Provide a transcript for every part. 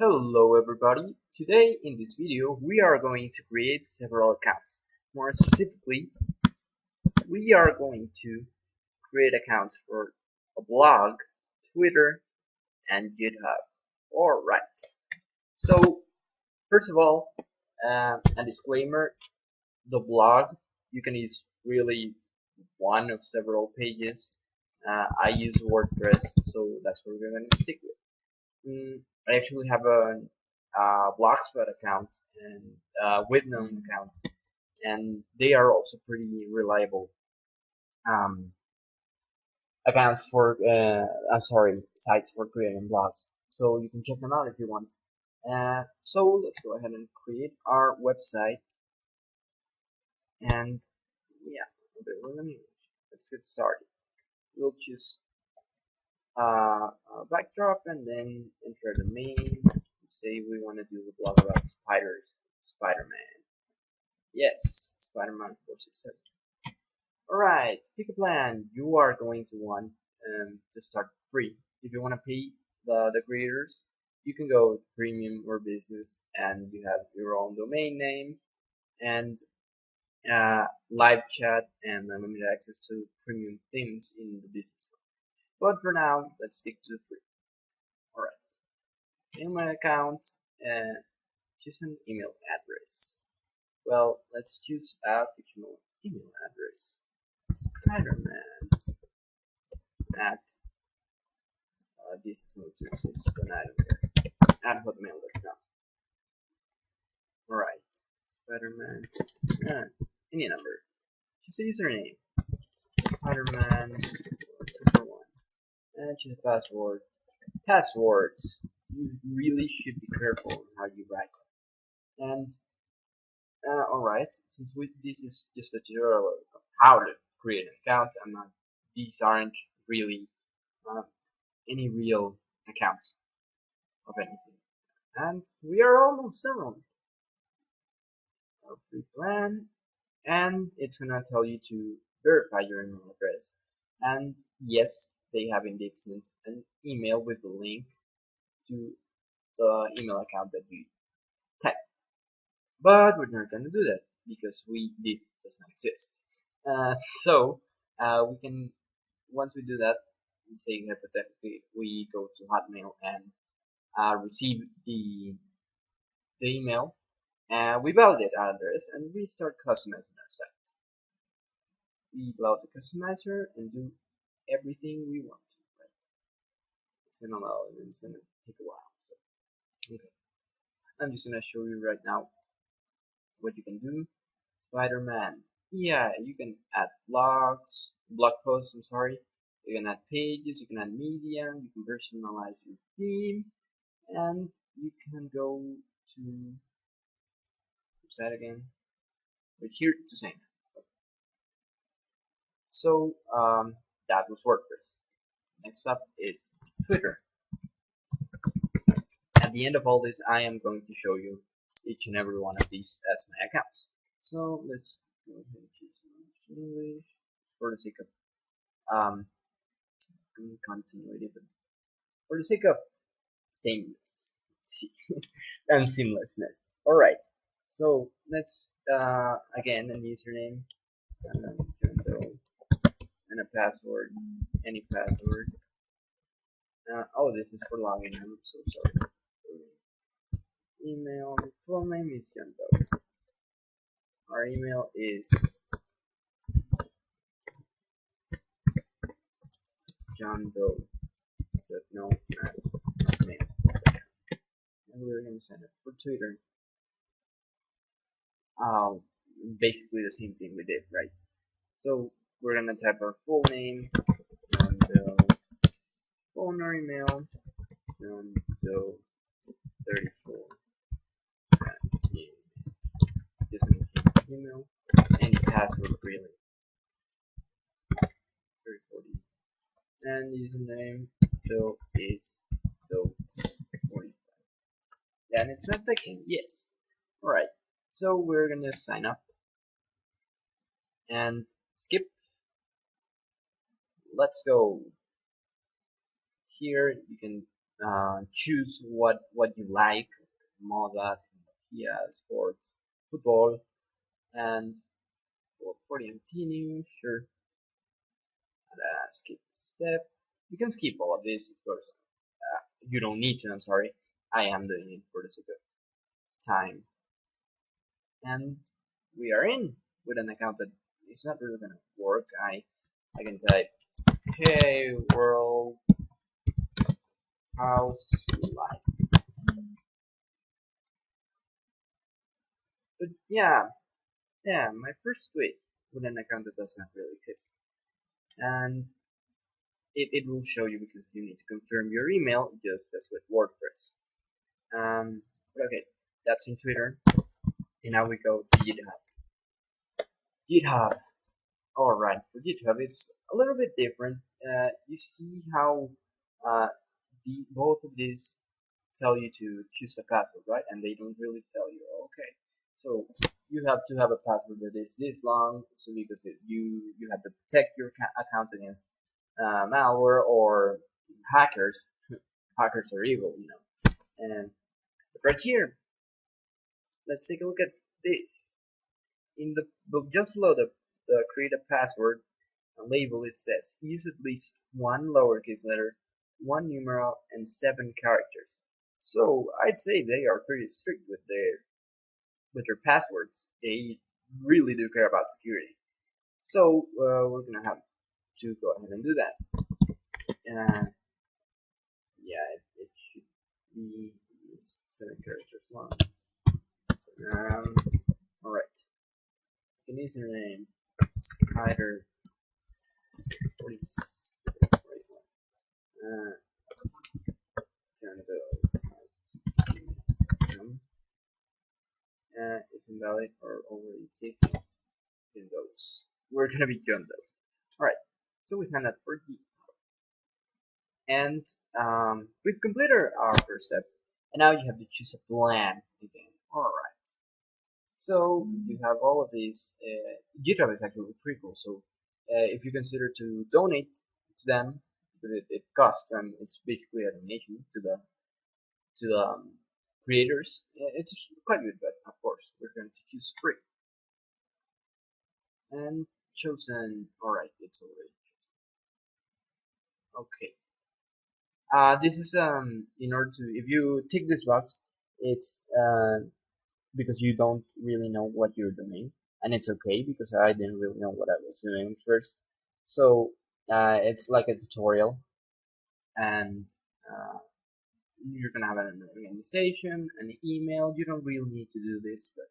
Hello everybody! Today in this video we are going to create several accounts. More specifically, we are going to create accounts for a blog, Twitter, and GitHub. Alright, so first of all, a disclaimer, the blog, you can use really one of several pages. I use WordPress, so that's what we're going to stick with. I actually have a Blogspot account and Webnode account, and they are also pretty reliable accounts for sites for creating blogs. So you can check them out if you want. So let's go ahead and create our website, and yeah, let's get started. We'll choose a backdrop and then enter the main. Say we want to do the blog about spiders, Spider-Man. Yes, Spider-Man 467. Alright, pick a plan. You are going to want to start free. If you want to pay the creators, you can go premium or business, and you have your own domain name and live chat and unlimited access to premium themes in the business. But for now, let's stick to the free. Alright. In my account, choose an email address. Well, let's choose a fictional email address. Spider-Man at this is going to exist, but I don't care. At hotmail.com. Alright. Spider-Man. Any number. Choose a username. Spider-Man number 1. And choose a password. Passwords. You really should be careful on how you write them. And alright, since this is just a tutorial of how to create an account, these aren't really any real accounts of anything. And we are almost done. Our free plan, and it's gonna tell you to verify your email address. And yes, they have indeed sent an email with the link to the email account that you type. But we're not gonna do that because this does not exist. So we can, once we do that, say hypothetically we go to Hotmail and receive the email, and we validate our address and we start customizing our site. We load the customizer and do everything we want to. Right? It's gonna load and it's gonna take a while. So okay, I'm just gonna show you right now what you can do. Spider-Man. Yeah, you can add blog posts, I'm sorry. You can add pages, you can add media, you can personalize your theme, and you can go to website again. Right here to sign up. So that was WordPress. Next up is Twitter. At the end of all this, I am going to show you each and every one of these as my accounts. So let's go ahead and choose English for the sake of continuity, but for the sake of sameness and seamlessness. All right. So let's again a username and a password, any password. Oh, this is for login. I'm so sorry. Email. The full name is John Doe. Our email is johndoe.no@hotmail.com. And we're gonna send it for Twitter. Basically the same thing we did, right? So we're gonna type our full name, John Doe, phone or email, John Doe 34 at just an email, and password really 340, and username Doe is Doe 45. Yeah, and it's not taking yes. Alright, so we're gonna sign up and skip. Let's go. Here you can choose what you like, moda, tecnología, sports, football, and well, for the continue, sure. Skip step. You can skip all of this, of course. You don't need to. I'm sorry. I am doing it for the sake of time, and we are in with an account that is not really gonna work. I can type, "Hey world, how's life?" But yeah, my first tweet with an account that does not really exist, and it will show you because you need to confirm your email just as with WordPress. But okay, that's in Twitter, and now we go to GitHub. GitHub. All right, for GitHub, it's a little bit different. You see how uh, both of these tell you to choose a password, right? And they don't really tell you. Okay, so you have to have a password that is this long, so because you have to protect your account against malware or hackers. Hackers are evil, you know. And right here, let's take a look at this. In the book, just below the create a password label, it says use at least one lowercase letter, one numeral, and 7 characters. So I'd say they are pretty strict with their passwords. They really do care about security. So we're gonna have to go ahead and do that. Uh, yeah, it should be 7 characters long. Um, all right. An username hider 46. Uh, is invalid or already taken Windows. We're gonna be Windows. Alright, so we signed up for D. And we've completed our first step. And now you have to choose a plan again. Alright. So you have all of these. GitHub is actually pretty cool. So if you consider to donate to them, because it costs and it's basically a donation to the creators, it's quite good. But of course, we're going to choose free. And chosen. Alright, it's already okay. This is in order to, if you tick this box, it's because you don't really know what you're doing, and it's okay because I didn't really know what I was doing first. So it's like a tutorial, and uh, you're gonna have an organization, an email. You don't really need to do this, but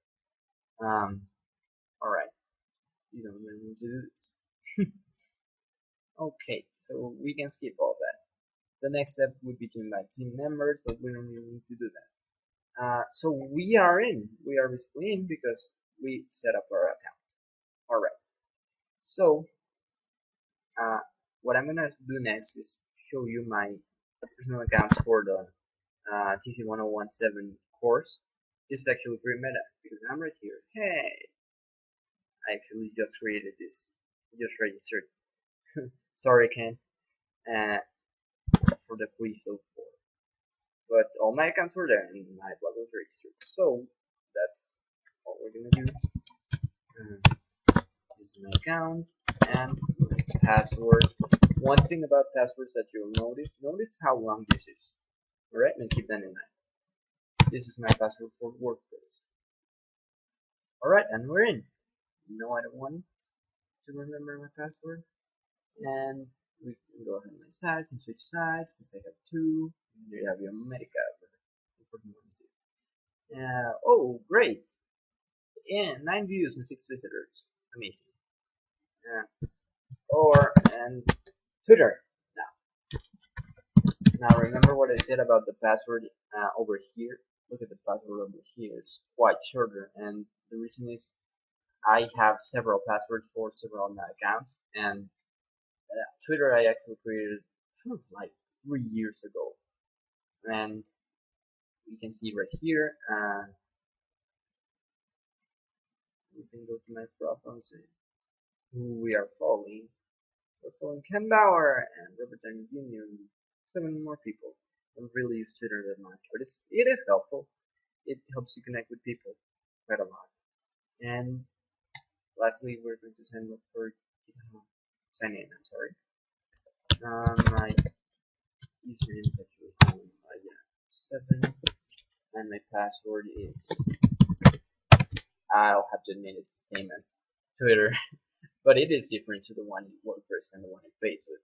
all right, you don't really need to do this. Okay, so we can skip all that. The next step would be to invite team members, but we don't really need to do that. So we are in. We are basically in because we set up our account. Alright. So uh, what I'm gonna do next is show you my personal accounts for the TC1017 course. This is actually pretty meta because I'm right here. Hey, I actually just created this. Just registered. Sorry, Ken. Uh, for the quiz so far. But all my accounts were there and my blog was registered. So that's all we're gonna do. This is my account and my password. One thing about passwords that you'll notice how long this is. Alright, and keep that in mind. This is my password for WordPress. Alright, and we're in. No, I don't want to remember my password. And we can go ahead on my sites and switch sites since I have two. There you have your Medica. Oh, great! And 9 views and 6 visitors. Amazing. And Twitter. Now remember what I said about the password over here. Look at the password over here. It's quite shorter, and the reason is I have several passwords for several of my accounts, and Twitter I actually created like 3 years ago, and you can see right here. We can go to my profile and see who we are following. We're following Ken Bauer and Robert Downey Jr. 7 more people. I don't really use Twitter that much, but it is helpful. It helps you connect with people quite a lot. And lastly, we're going to sign up for sign in. I'm sorry. My username is actually yeah, 7, and my password is. I'll have to admit it's the same as Twitter, but it is different to the one in WordPress and the one in Facebook,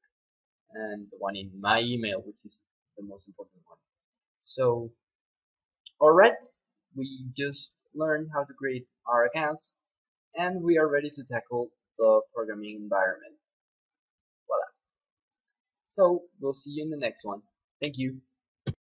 and the one in my email, which is the most important one. So, alright, we just learned how to create our accounts, and we are ready to tackle the programming environment. Voila. So, we'll see you in the next one. Thank you.